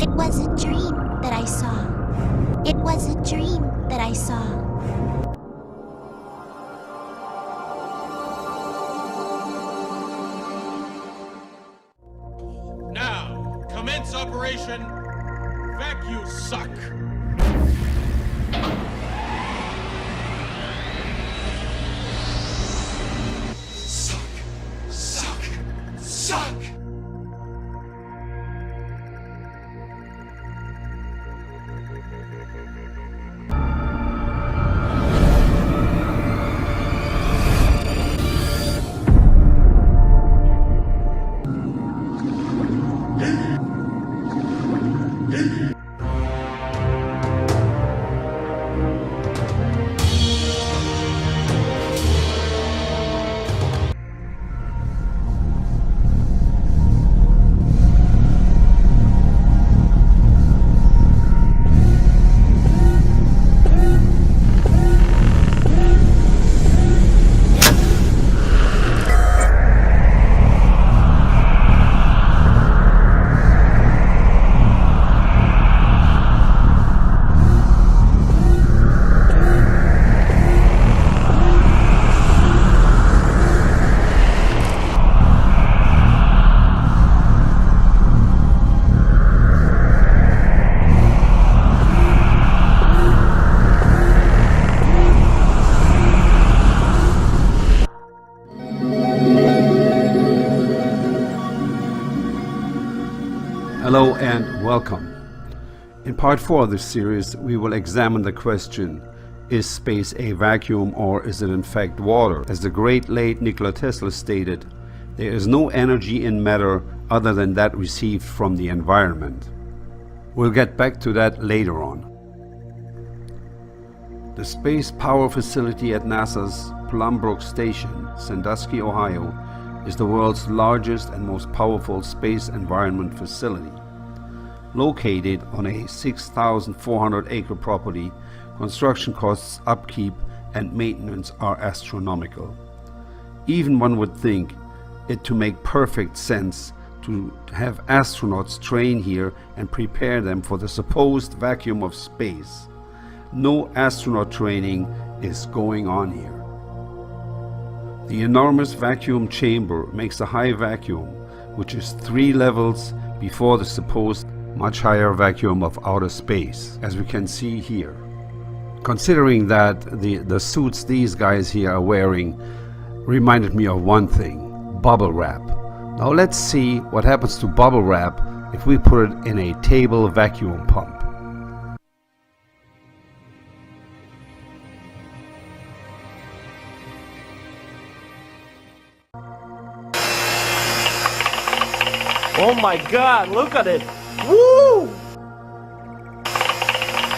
It was a dream that I saw. It was a dream that I saw. Now, commence Operation Vacuum Suck. Hello and welcome. In part 4 of this series, we will examine the question, is space a vacuum or is it in fact water? As the great late Nikola Tesla stated, there is no energy in matter other than that received from the environment. We'll get back to that later on. The Space Power Facility at NASA's Plumbrook Station, Sandusky, Ohio, is the world's largest and most powerful space environment facility. Located on a 6,400-acre property, construction costs, upkeep, and maintenance are astronomical. Even one would think it to make perfect sense to have astronauts train here and prepare them for the supposed vacuum of space. No astronaut training is going on here. The enormous vacuum chamber makes a high vacuum, which is 3 levels before the supposed much higher vacuum of outer space, as we can see here. Considering that the suits these guys here are wearing reminded me of one thing: bubble wrap. Now let's see what happens to bubble wrap if we put it in a table vacuum pump. Oh my God, look at it! Woo!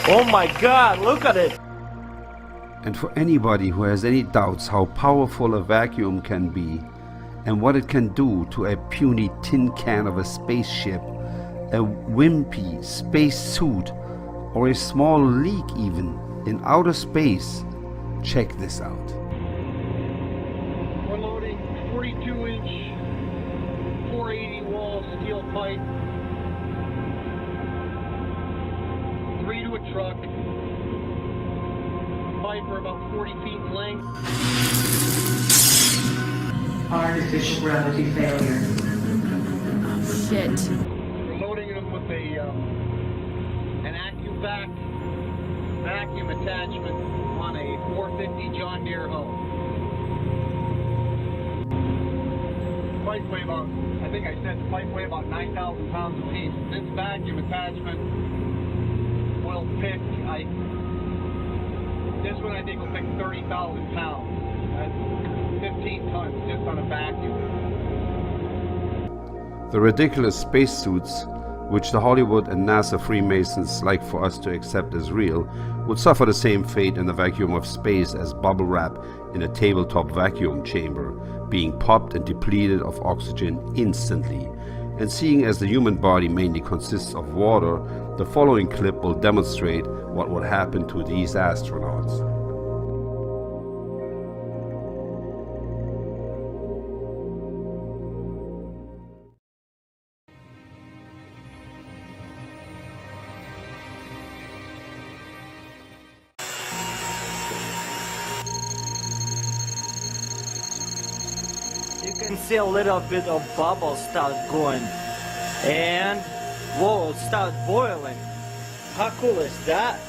Oh my God, look at it! And for anybody who has any doubts how powerful a vacuum can be and what it can do to a puny tin can of a spaceship, a wimpy space suit, or a small leak even in outer space, check this out. We're loading 42-inch 480 wall steel pipe, 3 to a truck. Pipe are about 40 feet in length. Artificial gravity failure. Shit. We're loading them with an vacuum attachment on a 450 John Deere hoe. Pipe weigh about, I think I said the pipe weigh about 9,000 pounds a piece. This vacuum attachment will pick, this one I think will pick 30,000 pounds. That's 15 tons just on a vacuum. The ridiculous spacesuits, which the Hollywood and NASA Freemasons like for us to accept as real, would suffer the same fate in the vacuum of space as bubble wrap in a tabletop vacuum chamber, being popped and depleted of oxygen instantly. And seeing as the human body mainly consists of water, the following clip will demonstrate what would happen to these astronauts. can see a little bit of bubbles start going. And, whoa, it started boiling. How cool is that?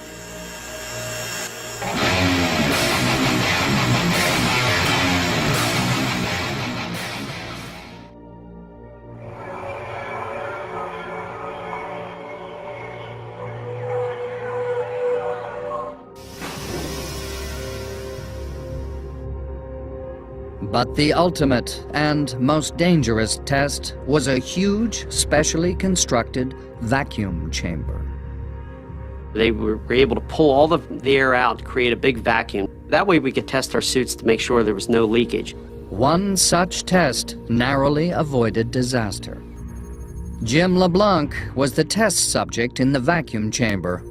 But the ultimate and most dangerous test was a huge, specially constructed vacuum chamber. They were able to pull all the air out, create a big vacuum. That way we could test our suits to make sure there was no leakage. One such test narrowly avoided disaster. Jim LeBlanc was the test subject in the vacuum chamber.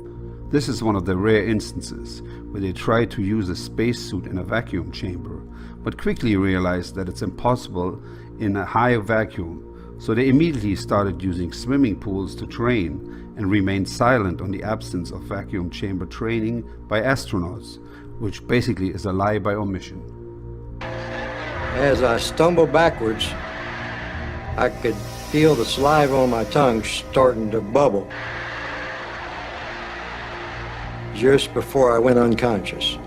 This is one of the rare instances where they tried to use a spacesuit in a vacuum chamber, but quickly realized that it's impossible in a high vacuum, so they immediately started using swimming pools to train and remained silent on the absence of vacuum chamber training by astronauts, which basically is a lie by omission. As I stumbled backwards, I could feel the saliva on my tongue starting to bubble just before I went unconscious.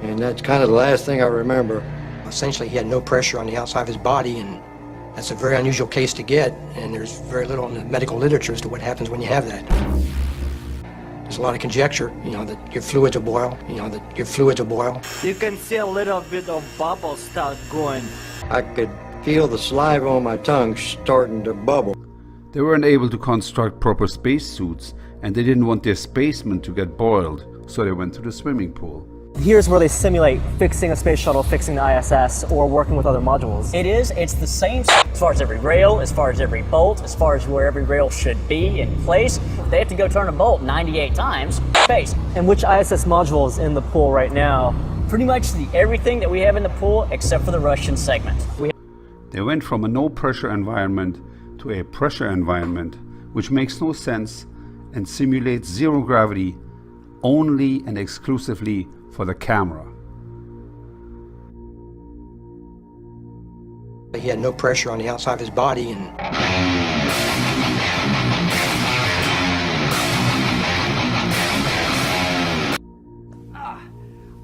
And that's kind of the last thing I remember. Essentially, he had no pressure on the outside of his body, and that's a very unusual case to get, and there's very little in the medical literature as to what happens when you have that. There's a lot of conjecture, that your fluids will boil, You can see a little bit of bubbles start going. I could feel the saliva on my tongue starting to bubble. They weren't able to construct proper spacesuits, and they didn't want their spacemen to get boiled, so they went to the swimming pool. Here's where they simulate fixing a space shuttle, fixing the ISS, or working with other modules. It's the same as far as every rail, as far as every bolt, as far as where every rail should be in place. They have to go turn a bolt 98 times, space. And which ISS module is in the pool right now? Pretty much everything that we have in the pool except for the Russian segment. They went from a no-pressure environment to a pressure environment, which makes no sense and simulates zero gravity only and exclusively for the camera. He had no pressure on the outside of his body, and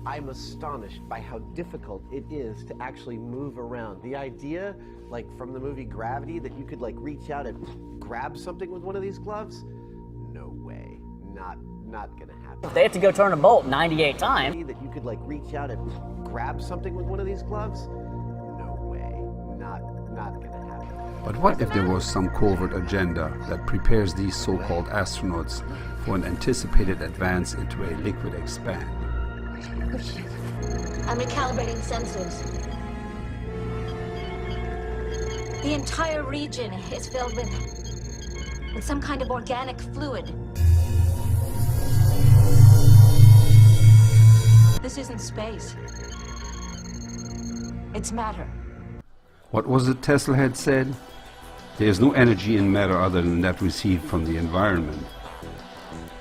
I'm astonished by how difficult it is to actually move around. The idea, like from the movie Gravity, that you could like reach out and grab something with one of these gloves? No way. Not gonna happen. They have to go turn a bolt 98 times. That you could like reach out and grab something with one of these gloves? No way. Not gonna happen. But what if there was some covert agenda that prepares these so-called astronauts for an anticipated advance into a liquid expand? I'm recalibrating sensors. The entire region is filled with some kind of organic fluid. This isn't space. It's matter. What was it Tesla had said? There is no energy in matter other than that received from the environment.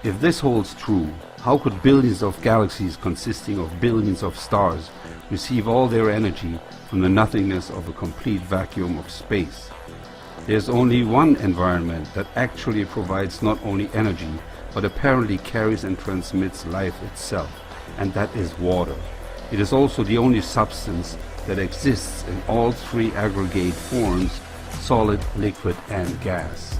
If this holds true, how could billions of galaxies consisting of billions of stars receive all their energy from the nothingness of a complete vacuum of space? There's only one environment that actually provides not only energy, but apparently carries and transmits life itself, and that is water. It is also the only substance that exists in all three aggregate forms: solid, liquid, and gas.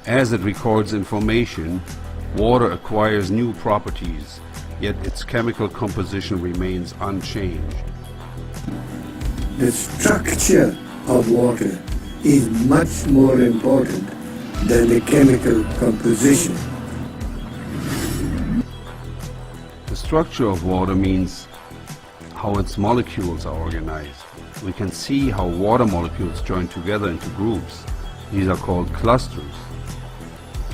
As it records information, water acquires new properties, yet its chemical composition remains unchanged. The structure of water is much more important than the chemical composition. The structure of water means how its molecules are organized. We can see how water molecules join together into groups. These are called clusters.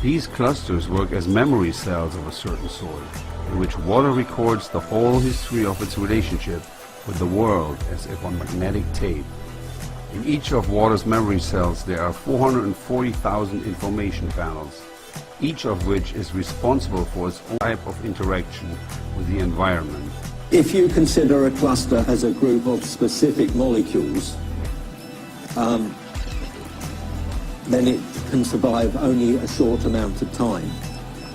These clusters work as memory cells of a certain sort, in which water records the whole history of its relationship with the world as if on magnetic tape. In each of water's memory cells there are 440,000 information panels, each of which is responsible for its own type of interaction with the environment. If you consider a cluster as a group of specific molecules, then it can survive only a short amount of time.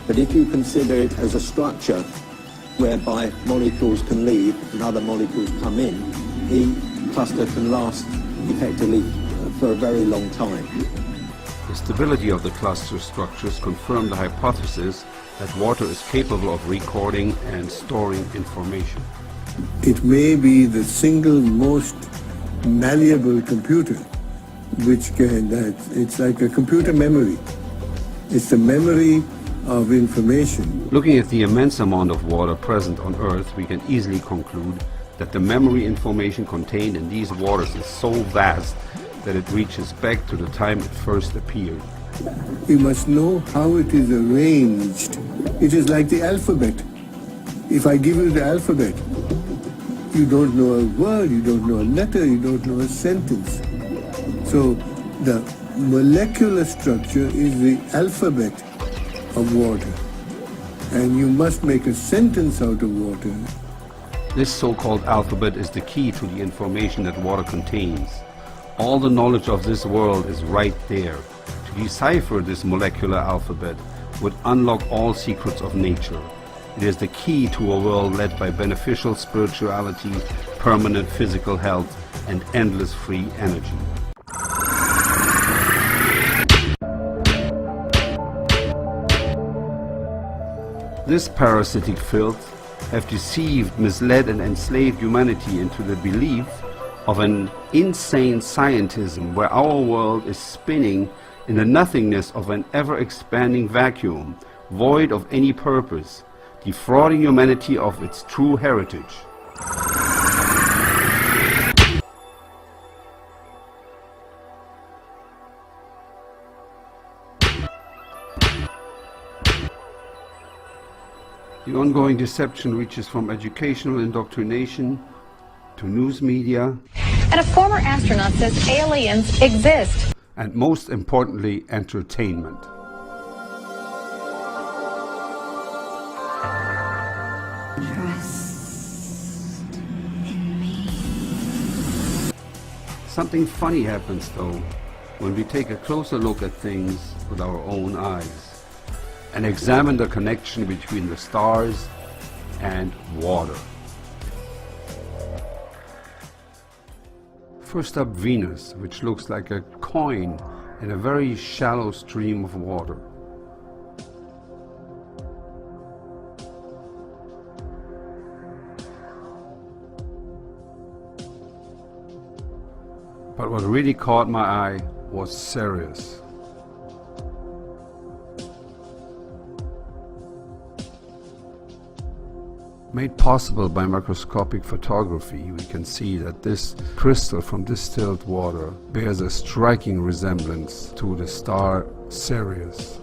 But if you consider it as a structure whereby molecules can leave and other molecules come in, the cluster can last effectively for a very long time. The stability of the cluster structures confirm the hypothesis that water is capable of recording and storing information. It may be the single most malleable computer, which can, it's like a computer memory. It's the memory of information. Looking at the immense amount of water present on Earth, we can easily conclude that the memory information contained in these waters is so vast that it reaches back to the time it first appeared. You must know how it is arranged. It is like the alphabet. If I give you the alphabet, you don't know a word, you don't know a letter, you don't know a sentence. So the molecular structure is the alphabet of water. And you must make a sentence out of water. This so-called alphabet is the key to the information that water contains. All the knowledge of this world is right there. To decipher this molecular alphabet would unlock all secrets of nature. It is the key to a world led by beneficial spirituality, permanent physical health, and endless free energy. This parasitic filth have deceived, misled, and enslaved humanity into the belief of an insane scientism where our world is spinning in the nothingness of an ever-expanding vacuum, void of any purpose, defrauding humanity of its true heritage. The ongoing deception reaches from educational indoctrination to news media, and a former astronaut says aliens exist. And most importantly, entertainment. Trust in me. Something funny happens though when we take a closer look at things with our own eyes and examine the connection between the stars and water. First up, Venus, which looks like a coin in a very shallow stream of water. But what really caught my eye was Sirius. Made possible by microscopic photography, we can see that this crystal from distilled water bears a striking resemblance to the star Sirius.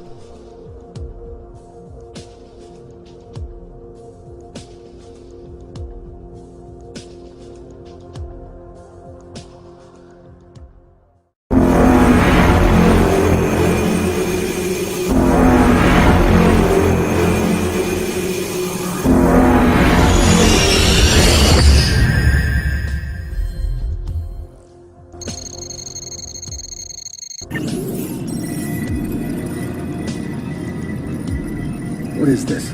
What is this?